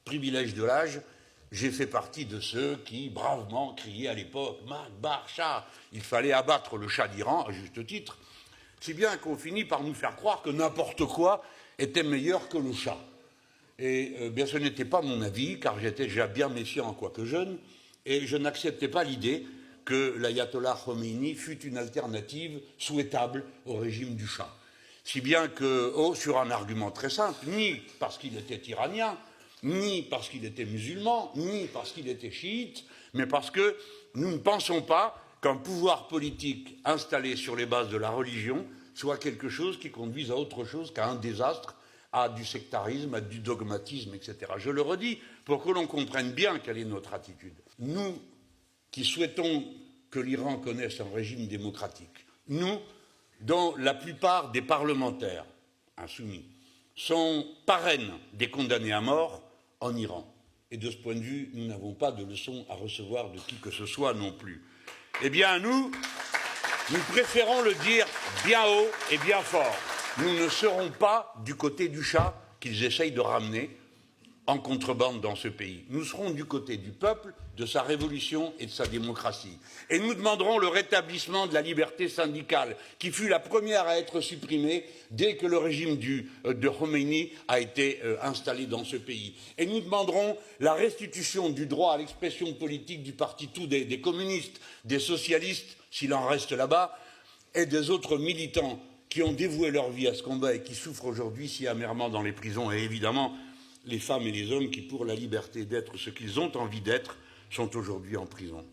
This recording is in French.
privilège de l'âge, j'ai fait partie de ceux qui bravement criaient à l'époque « Makbar Shah ». Il fallait abattre le Shah d'Iran, à juste titre, si bien qu'on finit par nous faire croire que n'importe quoi était meilleur que le Shah. Et bien, ce n'était pas mon avis, car j'étais déjà bien méfiant, quoique jeune, et je n'acceptais pas l'idée que l'ayatollah Khomeini fût une alternative souhaitable au régime du Shah. Si bien que, sur un argument très simple, ni parce qu'il était iranien, ni parce qu'il était musulman, ni parce qu'il était chiite, mais parce que nous ne pensons pas qu'un pouvoir politique installé sur les bases de la religion soit quelque chose qui conduise à autre chose qu'à un désastre, à du sectarisme, à du dogmatisme, etc. Je le redis pour que l'on comprenne bien quelle est notre attitude. Nous qui souhaitons que l'Iran connaisse un régime démocratique, nous, dont la plupart des parlementaires insoumis sont parraines des condamnés à mort en Iran. Et de ce point de vue, nous n'avons pas de leçons à recevoir de qui que ce soit non plus. Eh bien, nous préférons le dire bien haut et bien fort. Nous ne serons pas du côté du Shah qu'ils essayent de ramener en contrebande dans ce pays. Nous serons du côté du peuple, de sa révolution et de sa démocratie. Et nous demanderons le rétablissement de la liberté syndicale, qui fut la première à être supprimée dès que le régime de Khomeini a été installé dans ce pays. Et nous demanderons la restitution du droit à l'expression politique du parti tout des communistes, des socialistes, s'il en reste là-bas, et des autres militants qui ont dévoué leur vie à ce combat et qui souffrent aujourd'hui si amèrement dans les prisons, et évidemment les femmes et les hommes qui, pour la liberté d'être ce qu'ils ont envie d'être, sont aujourd'hui en prison.